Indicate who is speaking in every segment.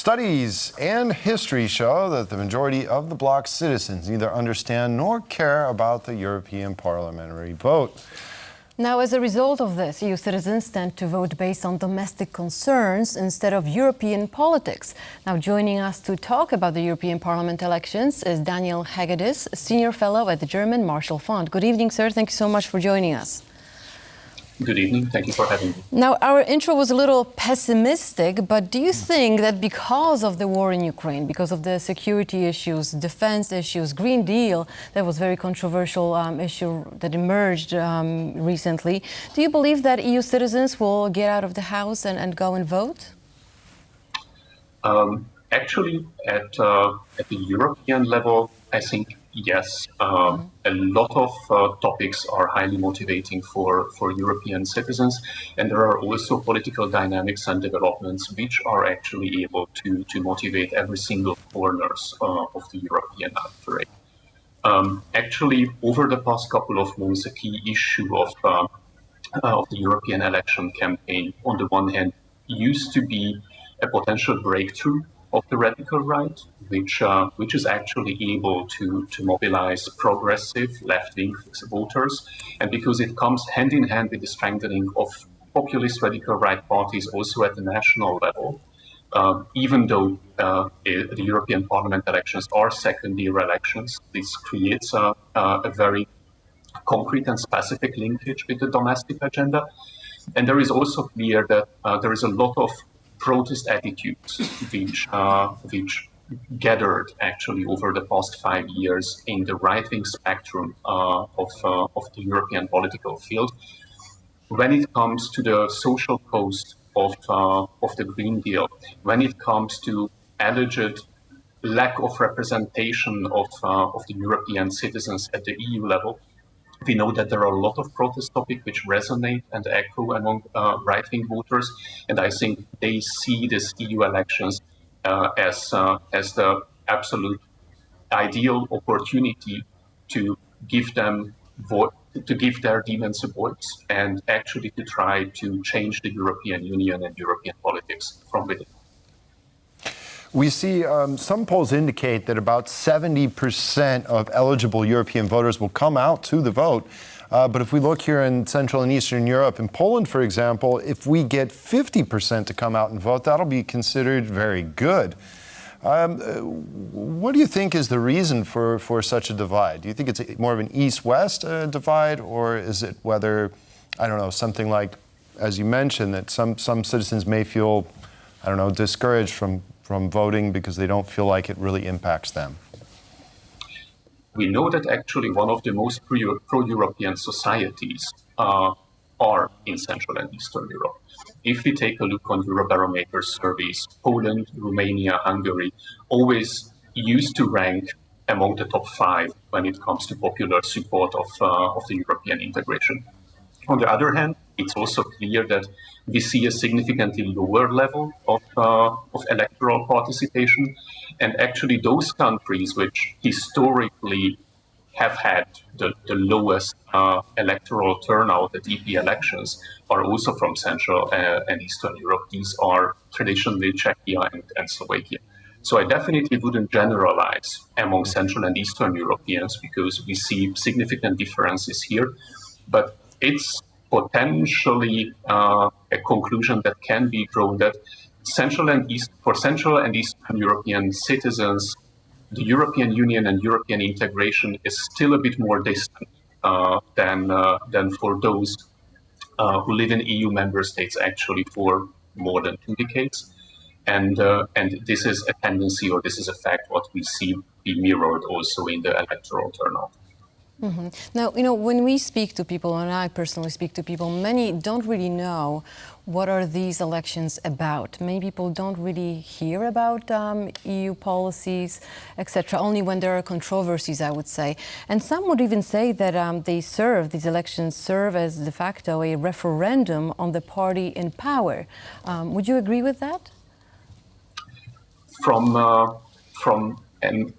Speaker 1: Studies and history show that the majority of the bloc's citizens neither understand nor care about the European parliamentary vote.
Speaker 2: Now, as a result of this, EU citizens tend to vote based on domestic concerns instead of European politics. Now, joining us to talk about the European Parliament elections is Daniel Hegedüs, Senior Fellow at the German Marshall Fund. Good evening, sir. Thank you so much for joining us.
Speaker 3: Good evening. Thank you for having me.
Speaker 2: Now, our intro was a little pessimistic, but do you think that because of the war in Ukraine, because of the security issues, defense issues, Green Deal, that was a very controversial issue that emerged recently, do you believe that EU citizens will get out of the house and go and vote?
Speaker 3: Actually, at the European level, I think yes. A lot of topics are highly motivating for European citizens, and there are also political dynamics and developments which are actually able to motivate every single corners of the European electorate. Actually, over the past couple of months, a key issue of the European election campaign, on the one hand, used to be a potential breakthrough of the radical right, which is actually able to mobilize progressive left-wing voters. And because it comes hand in hand with the strengthening of populist radical right parties also at the national level, even though the European Parliament elections are second-year elections, this creates a very concrete and specific linkage with the domestic agenda. And there is also clear that there is a lot of protest attitudes which gathered actually over the past 5 years in the right-wing spectrum of the European political field. When it comes to the social cost of the Green Deal, when it comes to alleged lack of representation of the European citizens at the EU level, we know that there are a lot of protest topics which resonate and echo among right-wing voters, and I think they see these EU elections as the absolute ideal opportunity to give them to give their demons a voice and actually to try to change the European Union and European politics from within.
Speaker 1: We see some polls indicate that about 70% of eligible European voters will come out to the vote. But if we look here in Central and Eastern Europe, in Poland, for example, if we get 50% to come out and vote, that'll be considered very good. What do you think is the reason for such a divide? Do you think it's more of an East-West divide, or is it whether, I don't know, something like, as you mentioned, that some citizens may feel, I don't know, discouraged from voting because they don't feel like it really impacts them?
Speaker 3: We know that actually one of the most pro-European societies are in Central and Eastern Europe. If we take a look on Eurobarometer surveys, Poland, Romania, Hungary always used to rank among the top 5 when it comes to popular support of the European integration. On the other hand, it's also clear that we see a significantly lower level of electoral participation. And actually those countries which historically have had the lowest electoral turnout at EP elections are also from Central and Eastern Europe. These are traditionally Czechia and Slovakia. So I definitely wouldn't generalize among Central and Eastern Europeans because we see significant differences here. But it's potentially a conclusion that can be drawn that for Central and Eastern European citizens, the European Union and European integration is still a bit more distant than for those who live in EU member states actually for more than 2 decades. And this is a tendency, or this is a fact, what we see be mirrored also in the electoral turnout.
Speaker 2: Mm-hmm. Now, when we speak to people, and I personally speak to people, many don't really know what are these elections about. Many people don't really hear about EU policies, etc., only when there are controversies, I would say. And some would even say that these elections serve as de facto a referendum on the party in power. Would you agree with that?
Speaker 3: From an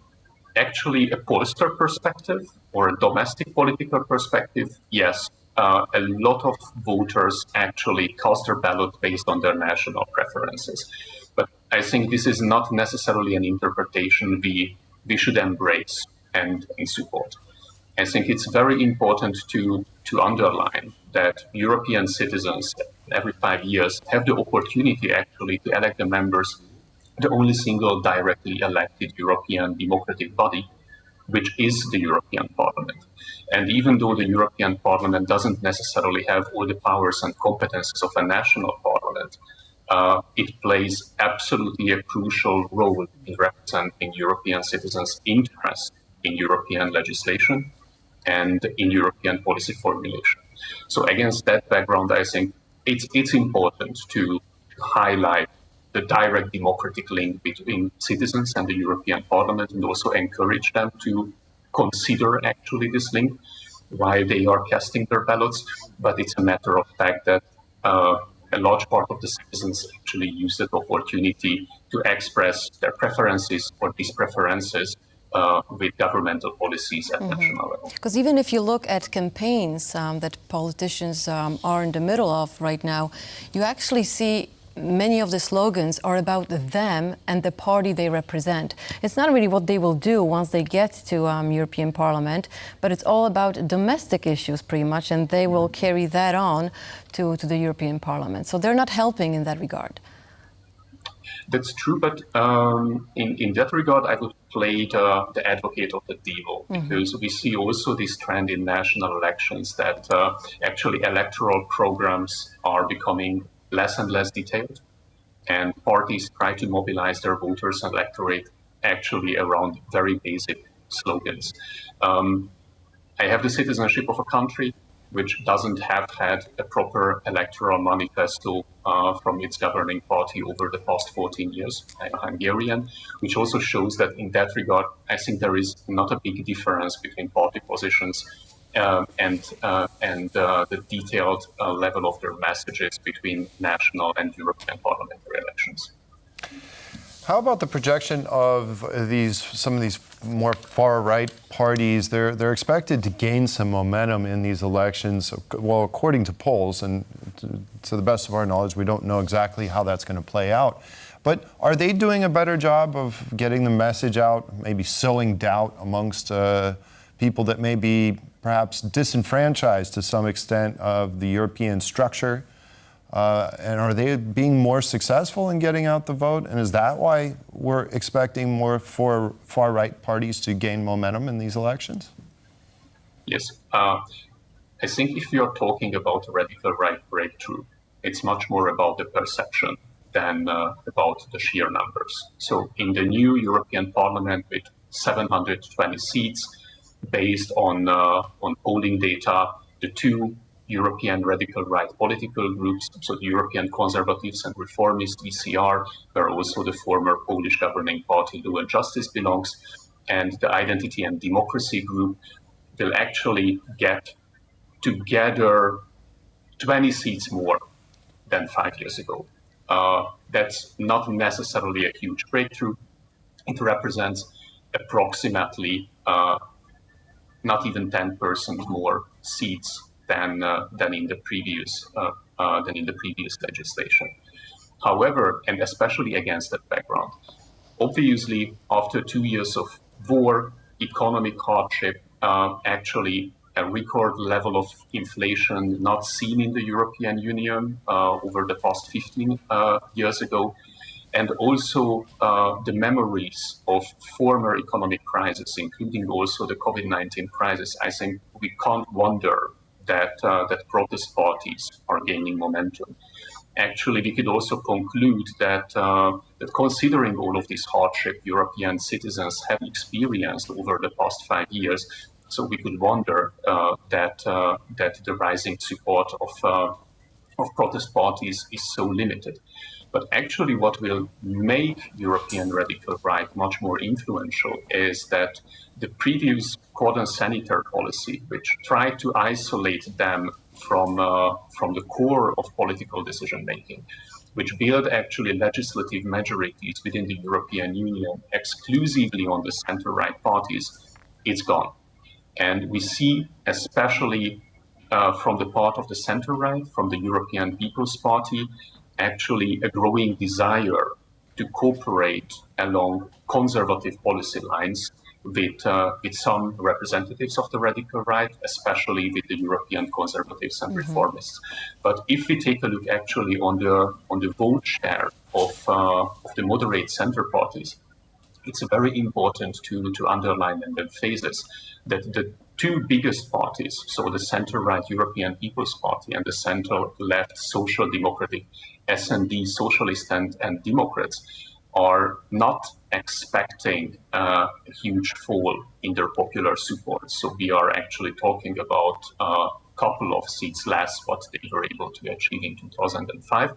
Speaker 3: actually a pollster perspective or a domestic political perspective, yes, a lot of voters actually cast their ballot based on their national preferences. But I think this is not necessarily an interpretation we should embrace and support. I think it's very important to underline that European citizens every 5 years have the opportunity actually to elect the members, the only single directly elected European democratic body, which is the European Parliament. And even though the European Parliament doesn't necessarily have all the powers and competences of a national parliament, it plays absolutely a crucial role in representing European citizens' interests in European legislation and in European policy formulation. So against that background, I think it's important to highlight the direct democratic link between citizens and the European Parliament, and also encourage them to consider actually this link while they are casting their ballots. But it's a matter of fact that a large part of the citizens actually use that opportunity to express their preferences or dispreferences with governmental policies at national level.
Speaker 2: Because even if you look at campaigns that politicians are in the middle of right now, you actually see many of the slogans are about them and the party they represent. It's not really what they will do once they get to European Parliament, but it's all about domestic issues pretty much, and they will carry that on to the European Parliament. So they're not helping in that regard.
Speaker 3: That's true, but in that regard, I would play the advocate of the devil, because we see also this trend in national elections that actually electoral programs are becoming less and less detailed, and parties try to mobilize their voters and electorate actually around very basic slogans. I have the citizenship of a country which doesn't have had a proper electoral manifesto from its governing party over the past 14 years. I'm Hungarian, which also shows that in that regard, I think there is not a big difference between party positions and the detailed level of their messages between national and European parliamentary elections.
Speaker 1: How about the projection of some of these more far-right parties? They're expected to gain some momentum in these elections. Well, according to polls, and to the best of our knowledge, we don't know exactly how that's going to play out. But are they doing a better job of getting the message out, maybe sowing doubt amongst people that may be perhaps disenfranchised to some extent of the European structure? And are they being more successful in getting out the vote? And is that why we're expecting more far-right parties to gain momentum in these elections?
Speaker 3: Yes. I think if we are talking about a radical right breakthrough, it's much more about the perception than about the sheer numbers. So in the new European Parliament with 720 seats, based on polling data, the two European radical right political groups, so the European Conservatives and Reformists, ECR, where also the former Polish governing party Law and Justice belongs, and the Identity and Democracy group will actually get together 20 seats more than 5 years ago. That's not necessarily a huge breakthrough. It represents approximately not even 10% more seats than in the previous legislation. However, and especially against that background, obviously after 2 years of war, economic hardship, actually a record level of inflation not seen in the European Union over the past 15 years ago, and also the memories of former economic crises, including also the COVID-19 crisis, I think we can't wonder that protest parties are gaining momentum. Actually, we could also conclude that considering all of this hardship European citizens have experienced over the past 5 years, so we could wonder that the rising support of protest parties is so limited. But actually what will make European radical right much more influential is that the previous cordon sanitaire policy, which tried to isolate them from the core of political decision-making, which built actually legislative majorities within the European Union exclusively on the center-right parties, it's gone. And we see especially from the part of the center-right, from the European People's Party, actually a growing desire to cooperate along conservative policy lines with some representatives of the radical right, especially with the European conservatives and reformists. But if we take a look actually on the vote share of the moderate center parties, it's very important to underline and emphasize that the two biggest parties, so the center-right European People's Party and the center-left Social Democratic SD, Socialist and Democrats, are not expecting a huge fall in their popular support. So we are actually talking about a couple of seats less what they were able to achieve in 2005.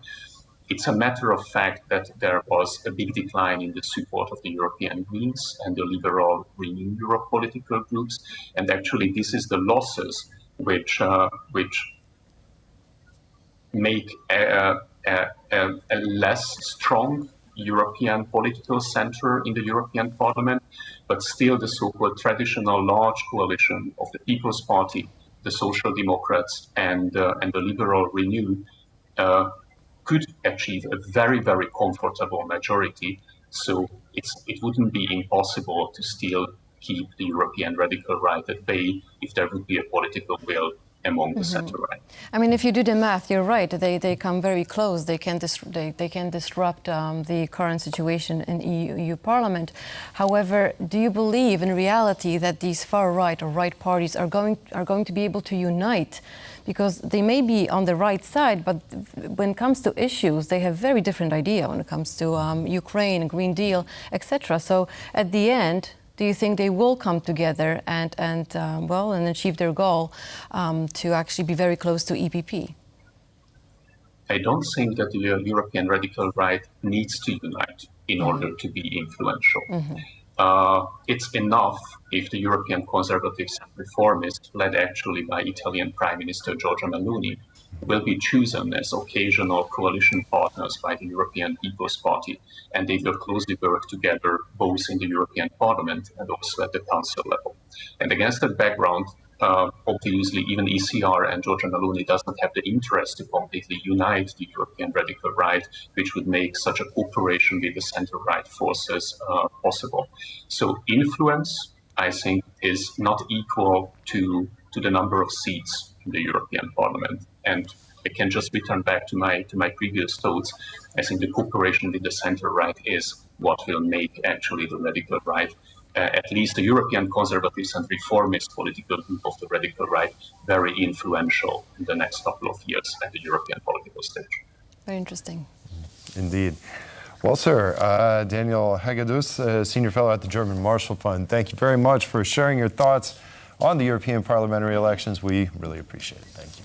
Speaker 3: It's a matter of fact that there was a big decline in the support of the European Greens and the liberal Renew Europe political groups. And actually, this is the losses which make a less strong European political center in the European Parliament, but still the so-called traditional large coalition of the People's Party, the Social Democrats, and the liberal Renew could achieve a very, very comfortable majority. So it wouldn't be impossible to still keep the European radical right at bay if there would be a political will among the center-right.
Speaker 2: I mean, if you do the math, you're right. They come very close. They can disrupt the current situation in EU Parliament. However, do you believe in reality that these far right or right parties are going to be able to unite? Because they may be on the right side, but when it comes to issues, they have very different idea when it comes to Ukraine, Green Deal, etc. So at the end, do you think they will come together and achieve their goal to actually be very close to EPP?
Speaker 3: I don't think that the European radical right needs to unite in order to be influential. It's enough if the European conservatives and reformists, led actually by Italian Prime Minister Giorgia Meloni, will be chosen as occasional coalition partners by the European People's Party, and they will closely work together both in the European Parliament and also at the Council level. And against that background, obviously, even ECR and Giorgia Meloni doesn't have the interest to completely unite the European radical right, which would make such a cooperation with the center-right forces possible. So influence, I think, is not equal to the number of seats in the European Parliament. And I can just return back to my previous thoughts. I think the cooperation with the center-right is what will make actually the radical right, at least the European conservatives and reformist political group of the radical right, very influential in the next couple of years at the European political stage.
Speaker 2: Very interesting.
Speaker 1: Indeed. Well, sir, Daniel Hegedüs, Senior Fellow at the German Marshall Fund, thank you very much for sharing your thoughts on the European parliamentary elections. We really appreciate it. Thank you.